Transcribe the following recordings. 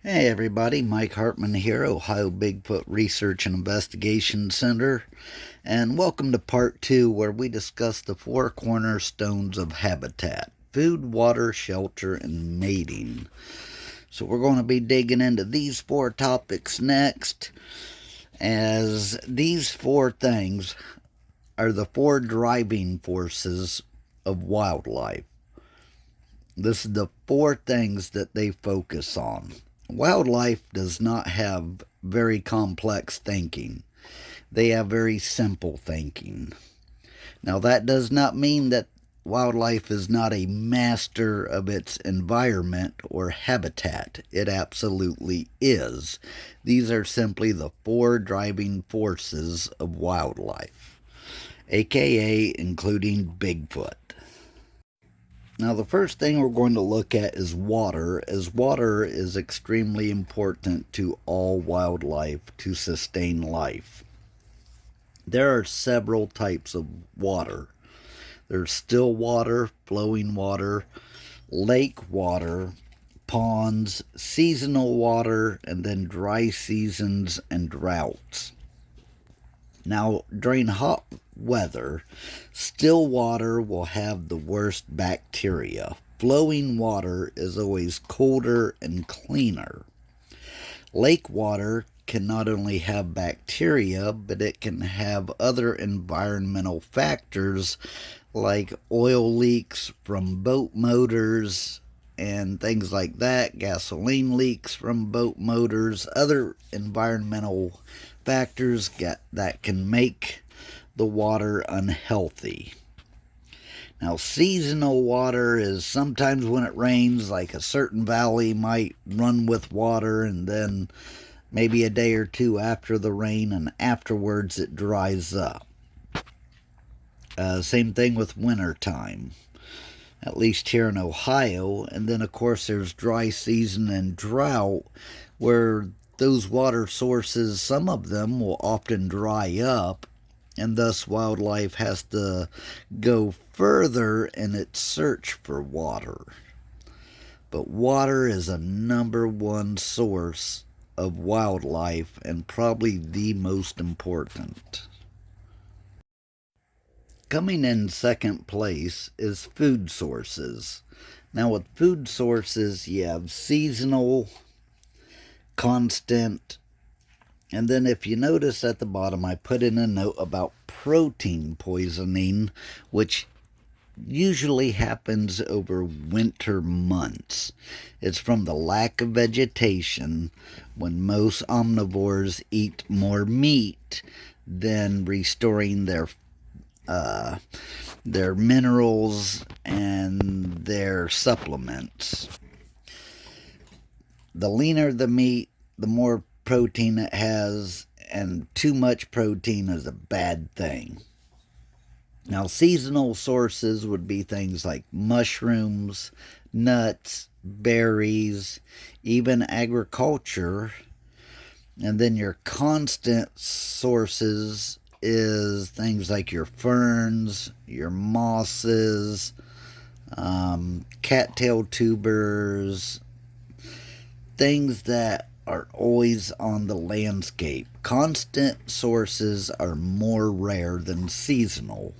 Hey everybody, Mike Hartman here, Ohio Bigfoot Research and Investigation Center, and welcome to part 2 where we discuss the 4 cornerstones of habitat: food, water, shelter, and mating. So we're going to be digging into these 4 topics next, as these 4 things are the 4 driving forces of wildlife. This is the 4 things that they focus on. Wildlife does not have very complex thinking. They have very simple thinking. Now, that does not mean that wildlife is not a master of its environment or habitat. It absolutely is. These are simply the 4 driving forces of wildlife, aka including Bigfoot. Now, the first thing we're going to look at is water, as water is extremely important to all wildlife to sustain life. There are several types of water. There's still water, flowing water, lake water, ponds, seasonal water, and then dry seasons and droughts. Now, during hot weather, still water will have the worst bacteria. Flowing water is always colder and cleaner. Lake water can not only have bacteria, but it can have other environmental factors like oil leaks from boat motors and things like that, gasoline leaks from boat motors, other environmental factors that can make the water unhealthy. Now, seasonal water is sometimes when it rains, like a certain valley might run with water, and then maybe a day or two after the rain, and afterwards it dries up. Same thing with winter time, at least here in Ohio. And then, of course, there's dry season and drought, where those water sources, some of them will often dry up, and thus wildlife has to go further in its search for water. But water is a #1 source of wildlife and probably the most important. Coming in second place is food sources. Now, with food sources, you have seasonal, constant, and then if you notice at the bottom, I put in a note about protein poisoning, which usually happens over winter months. It's from the lack of vegetation, when most omnivores eat more meat than restoring their minerals and their supplements. The leaner the meat, the more protein it has, and too much protein is a bad thing. Now, seasonal sources would be things like mushrooms, nuts, berries, even agriculture. And then your constant sources is things like your ferns, your mosses, cattail tubers, things that are always on the landscape. Constant sources are more rare than seasonal.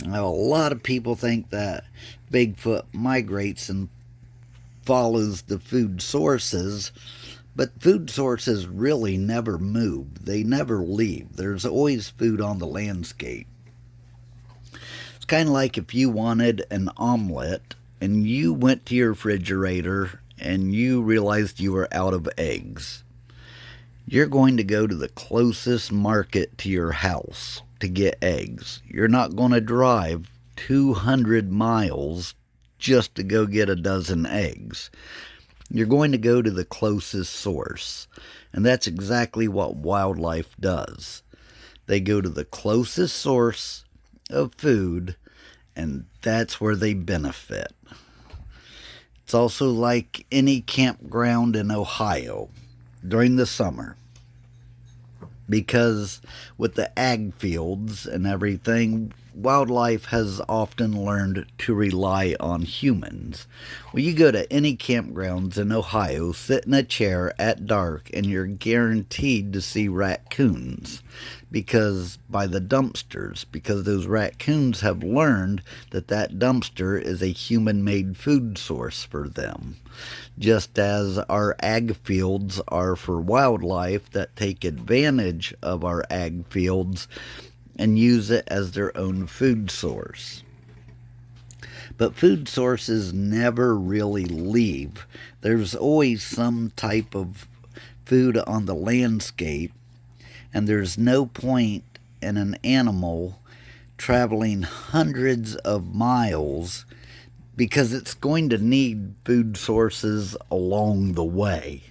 Now, a lot of people think that Bigfoot migrates and follows the food sources, but food sources really never move. They never leave. There's always food on the landscape. It's kind of like if you wanted an omelet and you went to your refrigerator and you realized you were out of eggs. You're going to go to the closest market to your house to get eggs. You're not going to drive 200 miles just to go get a dozen eggs. You're going to go to the closest source. And that's exactly what wildlife does. They go to the closest source of food, and that's where they benefit. It's also like any campground in Ohio during the summer, because with the ag fields and everything, wildlife has often learned to rely on humans. When you go to any campgrounds in Ohio, sit in a chair at dark, and you're guaranteed to see raccoons because by the dumpsters, because those raccoons have learned that that dumpster is a human-made food source for them. Just as our ag fields are for wildlife that take advantage of our ag fields and use it as their own food source. But food sources never really leave. There's always some type of food on the landscape, and there's no point in an animal traveling hundreds of miles because it's going to need food sources along the way.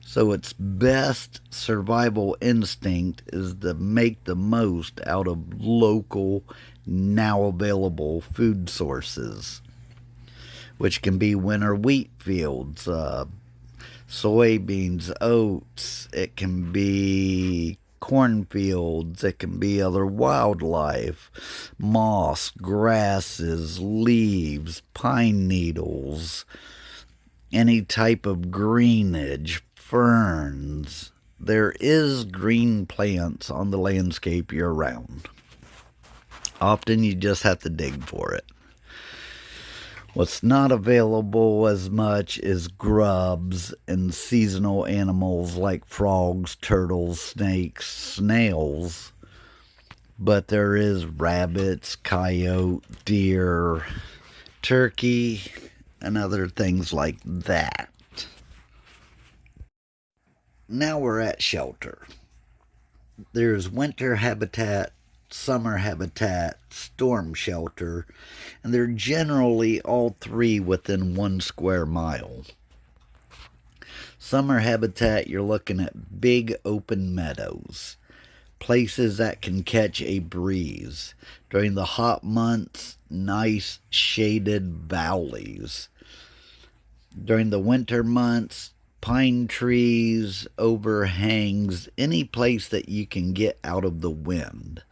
So its best survival instinct is to make the most out of local, now available food sources, which can be winter wheat fields, soybeans, oats, it can be cornfields, it can be other wildlife, moss, grasses, leaves, pine needles, any type of greenage, ferns. There is green plants on the landscape year-round. Often you just have to dig for it. What's not available as much is grubs and seasonal animals like frogs, turtles, snakes, snails. But there is rabbits, coyote, deer, turkey, and other things like that. Now we're at shelter. There's winter habitat, summer habitat, storm shelter, and they're generally all three within 1 square mile. Summer habitat, you're looking at big open meadows, places that can catch a breeze. During the hot months, nice shaded valleys. During the winter months, pine trees, overhangs, any place that you can get out of the wind.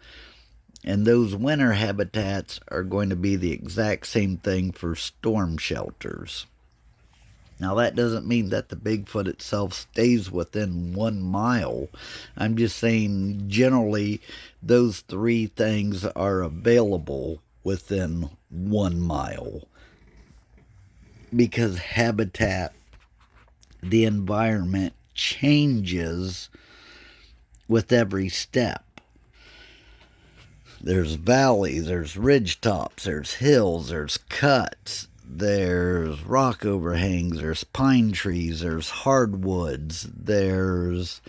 And those winter habitats are going to be the exact same thing for storm shelters. Now, that doesn't mean that the Bigfoot itself stays within 1 mile. I'm just saying generally those three things are available within 1 mile. Because habitat, the environment changes with every step. There's valleys, there's ridge tops, there's hills, there's cuts, there's rock overhangs, there's pine trees, there's hardwoods, there's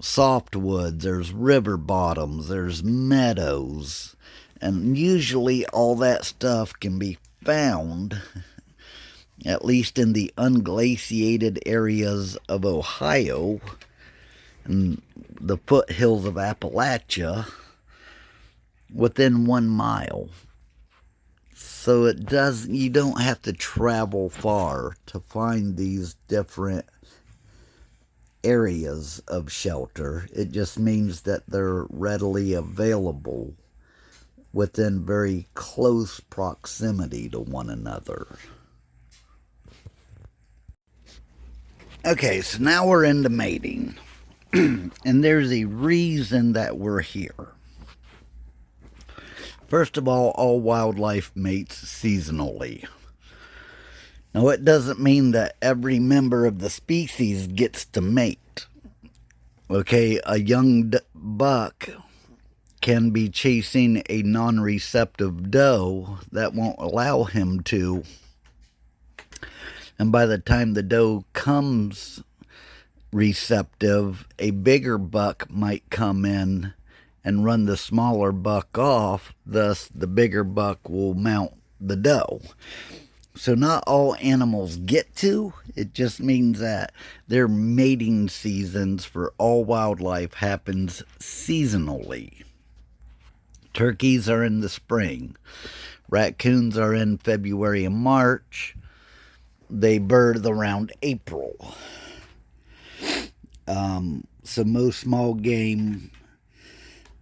softwoods, there's river bottoms, there's meadows. And usually all that stuff can be found, at least in the unglaciated areas of Ohio and the foothills of Appalachia, within 1 mile. So you don't have to travel far to find these different areas of shelter. It just means that they're readily available within very close proximity to one another. Okay, so now we're into mating. And there's a reason that we're here. First of all wildlife mates seasonally. Now, it doesn't mean that every member of the species gets to mate. Okay, a young buck can be chasing a non-receptive doe that won't allow him to. And by the time the doe comes receptive, a bigger buck might come in and run the smaller buck off. Thus, the bigger buck will mount the doe. So not all animals get to. It just means that their mating seasons for all wildlife happens seasonally. Turkeys are in the spring. Raccoons are in February and March. They bird around April. So most small game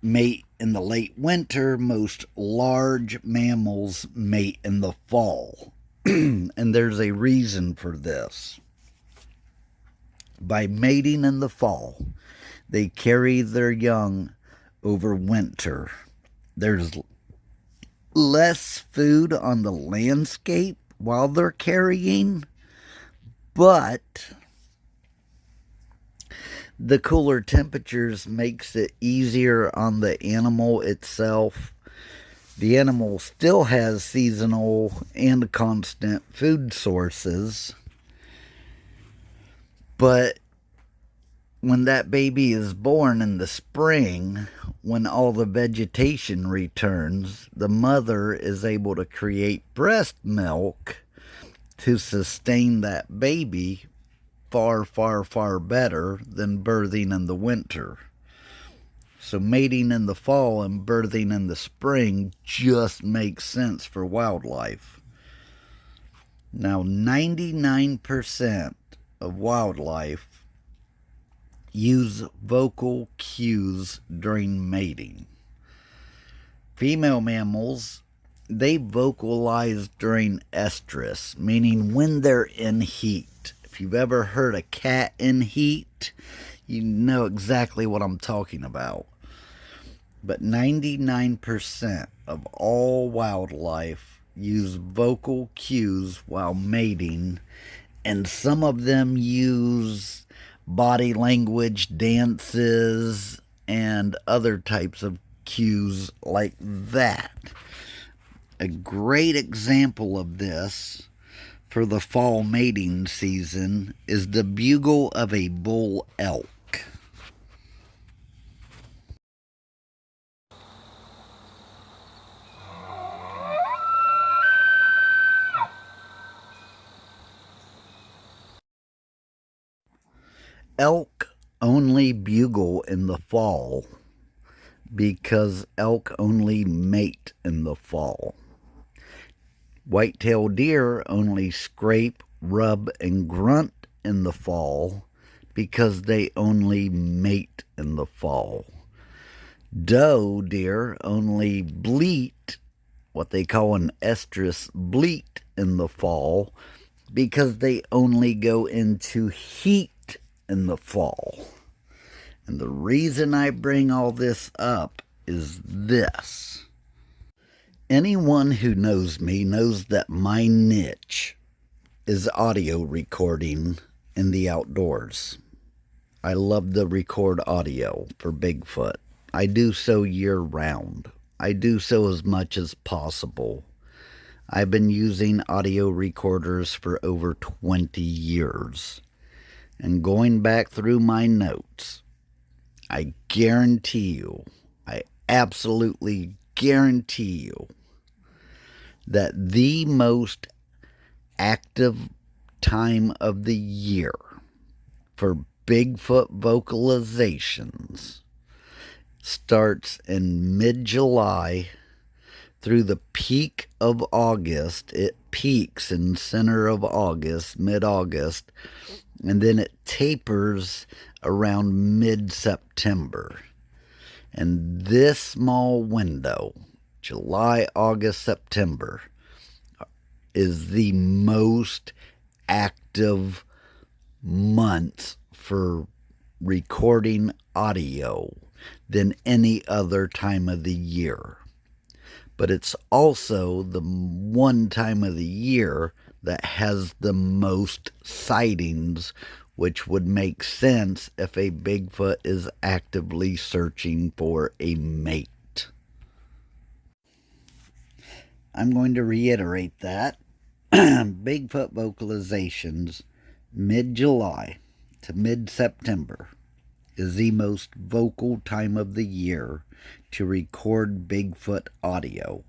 mate in the late winter, most large mammals mate in the fall. And there's a reason for this. By mating in the fall, they carry their young over winter. There's less food on the landscape while they're carrying, but the cooler temperatures makes it easier on the animal itself. The animal still has seasonal and constant food sources, but when that baby is born in the spring, when all the vegetation returns, the mother is able to create breast milk to sustain that baby far, far, far better than birthing in the winter. So mating in the fall and birthing in the spring just makes sense for wildlife. Now, 99% of wildlife use vocal cues during mating. Female mammals, they vocalize during estrus, meaning when they're in heat. If you've ever heard a cat in heat, you know exactly what I'm talking about. But 99% of all wildlife use vocal cues while mating, and some of them use body language, dances, and other types of cues like that. A great example of this for the fall mating season is the bugle of a bull elk. Elk only bugle in the fall because elk only mate in the fall. White-tailed deer only scrape, rub, and grunt in the fall because they only mate in the fall. Doe deer only bleat, what they call an estrus bleat, in the fall because they only go into heat in the fall. And the reason I bring all this up is this. Anyone who knows me knows that my niche is audio recording in the outdoors. I love to record audio for Bigfoot. I do so year-round. I do so as much as possible. I've been using audio recorders for over 20 years. And going back through my notes, I guarantee you, I absolutely guarantee you, that the most active time of the year for Bigfoot vocalizations starts in mid-July through the peak of August. It peaks in center of August, mid-August, and then it tapers around mid-September. And this small window, July, August, September, is the most active months for recording audio than any other time of the year. But it's also the one time of the year that has the most sightings, which would make sense if a Bigfoot is actively searching for a mate. I'm going to reiterate that. Bigfoot vocalizations mid-July to mid-September is the most vocal time of the year to record Bigfoot audio.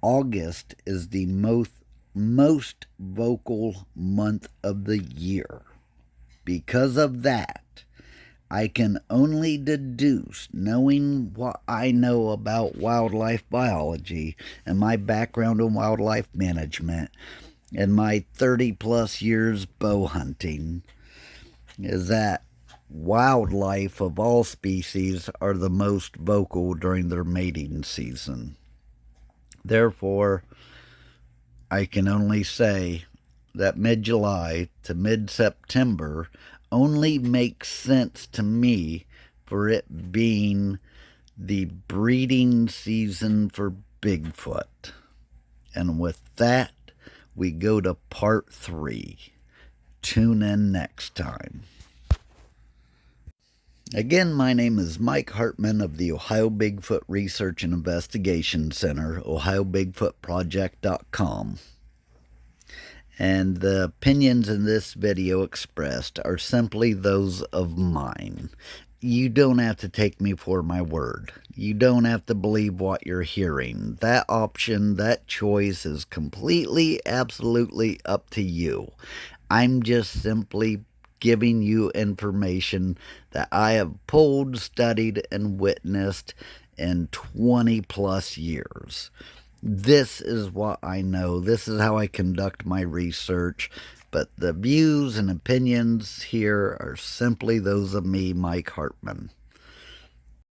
August is the most vocal month of the year. Because of that, I can only deduce, knowing what I know about wildlife biology and my background in wildlife management and my 30 plus years bow hunting, is that wildlife of all species are the most vocal during their mating season. Therefore, I can only say that mid-July to mid-September only makes sense to me for it being the breeding season for Bigfoot. And with that, we go to part 3. Tune in next time. Again, my name is Mike Hartman of the Ohio Bigfoot Research and Investigation Center, ohiobigfootproject.com. And the opinions in this video expressed are simply those of mine. You don't have to take me for my word. You don't have to believe what you're hearing. That option, that choice is completely, absolutely up to you. I'm just simply giving you information that I have pulled, studied, and witnessed in 20 plus years. This is what I know. This is how I conduct my research. But the views and opinions here are simply those of me, Mike Hartman.